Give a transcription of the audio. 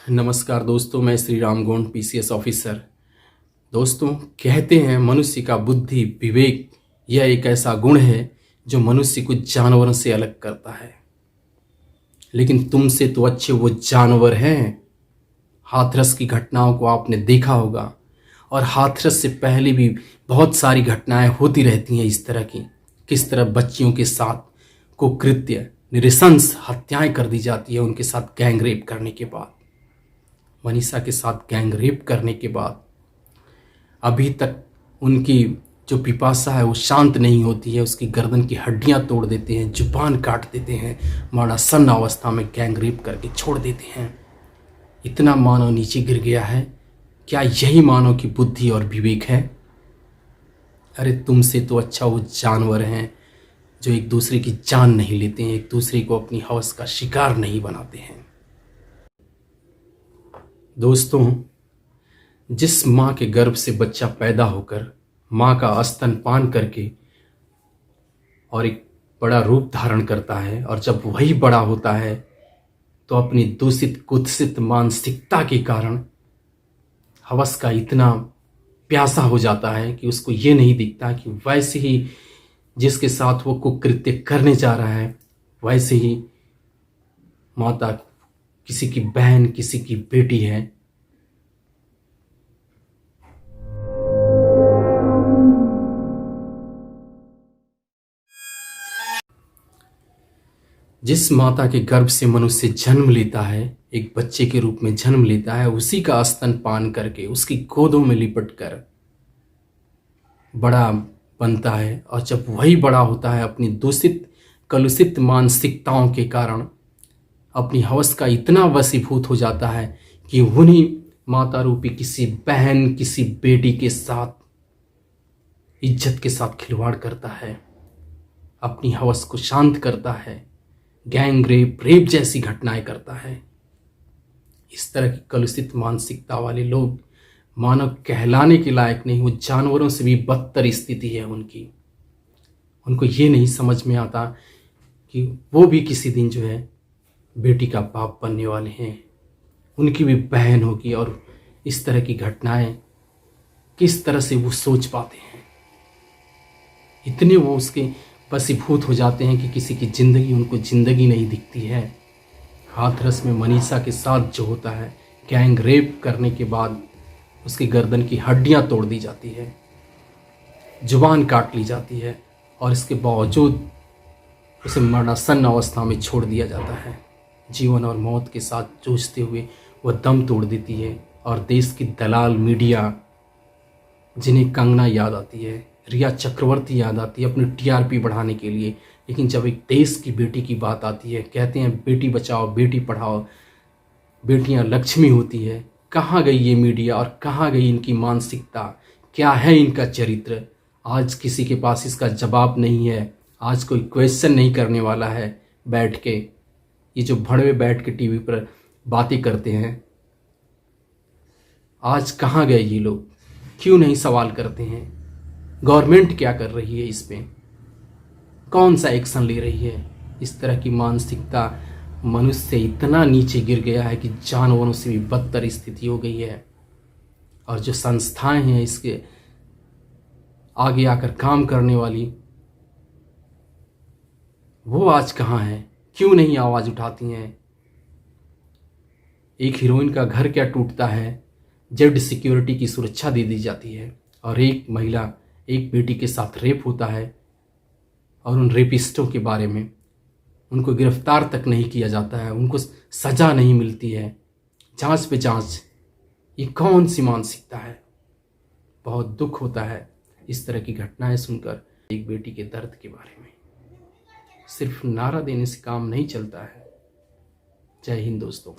नमस्कार दोस्तों, मैं श्री राम गोंड पीसीएस ऑफिसर। दोस्तों, कहते हैं मनुष्य का बुद्धि विवेक यह एक ऐसा गुण है जो मनुष्य को जानवरों से अलग करता है। लेकिन तुमसे तो अच्छे वो जानवर हैं। हाथरस की घटनाओं को आपने देखा होगा और हाथरस से पहले भी बहुत सारी घटनाएं होती रहती हैं इस तरह की। किस तरह बच्चियों के साथ कुकृत्य नृशंस हत्याएं कर दी जाती है उनके साथ गैंग रेप करने के बाद। मनीषा के साथ गैंग रेप करने के बाद अभी तक उनकी जो पिपासा है वो शांत नहीं होती है। उसकी गर्दन की हड्डियां तोड़ देते हैं, जुबान काट देते हैं, मरणासन्न अवस्था में गैंग रेप करके छोड़ देते हैं। इतना मानव नीचे गिर गया है। क्या यही मानव की बुद्धि और विवेक है? अरे तुमसे तो अच्छा वो जानवर हैं जो एक दूसरे की जान नहीं लेते हैं, एक दूसरे को अपनी हवस का शिकार नहीं बनाते हैं। दोस्तों, जिस माँ के गर्भ से बच्चा पैदा होकर माँ का स्तनपान करके और एक बड़ा रूप धारण करता है और जब वही बड़ा होता है तो अपनी दूषित कुत्सित मानसिकता के कारण हवस का इतना प्यासा हो जाता है कि उसको ये नहीं दिखता कि वैसे ही जिसके साथ वो कुकृत्य करने जा रहा है वैसे ही माता किसी की बहन, किसी की बेटी है। जिस माता के गर्भ से मनुष्य जन्म लेता है, एक बच्चे के रूप में जन्म लेता है, उसी का स्तनपान करके उसकी गोदों में लिपट कर बड़ा बनता है। और जब वही बड़ा होता है अपनी दूषित कलुषित मानसिकताओं के कारण अपनी हवस का इतना वशीभूत हो जाता है कि उन्हीं माता रूपी किसी बहन, किसी बेटी के साथ इज्जत के साथ खिलवाड़ करता है, अपनी हवस को शांत करता है, गैंग रेप जैसी घटनाएं करता है। इस तरह की कलुषित मानसिकता वाले लोग मानव कहलाने के लायक नहीं। वो जानवरों से भी बदतर स्थिति है उनकी। उनको ये नहीं समझ में आता कि वो भी किसी दिन जो है बेटी का बाप बनने वाले हैं, उनकी भी बहन होगी। और इस तरह की घटनाएं किस तरह से वो सोच पाते हैं। इतने वो उसके वशीभूत हो जाते हैं कि किसी की ज़िंदगी उनको ज़िंदगी नहीं दिखती है। हाथरस में मनीषा के साथ जो होता है, गैंग रेप करने के बाद उसकी गर्दन की हड्डियां तोड़ दी जाती है, जुबान काट ली जाती है और इसके बावजूद उसे मरणासन्न अवस्था में छोड़ दिया जाता है। जीवन और मौत के साथ जूझते हुए वह दम तोड़ देती है। और देश की दलाल मीडिया, जिन्हें कंगना याद आती है, रिया चक्रवर्ती याद आती है अपनी टीआरपी बढ़ाने के लिए, लेकिन जब एक देश की बेटी की बात आती है, कहते हैं बेटी बचाओ बेटी पढ़ाओ, बेटियां लक्ष्मी होती है। कहाँ गई ये मीडिया और कहाँ गई इनकी मानसिकता? क्या है इनका चरित्र? आज किसी के पास इसका जवाब नहीं है। आज कोई क्वेश्चन नहीं करने वाला है बैठ के। ये जो भड़वे बैठ के टीवी पर बातें करते हैं, आज कहाँ गए ये लोग? क्यों नहीं सवाल करते हैं? गवर्नमेंट क्या कर रही है? इस पे कौन सा एक्शन ले रही है? इस तरह की मानसिकता मनुष्य इतना नीचे गिर गया है कि जानवरों से भी बदतर स्थिति हो गई है। और जो संस्थाएं हैं इसके आगे आकर काम करने वाली, वो आज कहाँ हैं? क्यों नहीं आवाज उठाती हैं? एक हीरोइन का घर क्या टूटता है, जेड सिक्योरिटी की सुरक्षा दे दी जाती है। और एक महिला, एक बेटी के साथ रेप होता है और उन रेपिस्टों के बारे में उनको गिरफ्तार तक नहीं किया जाता है, उनको सजा नहीं मिलती है, जांच पे जांच। ये कौन सी मानसिकता है? बहुत दुख होता है इस तरह की घटनाएं सुनकर। एक बेटी के दर्द के बारे में सिर्फ नारा देने से काम नहीं चलता है। जय हिंद दोस्तों।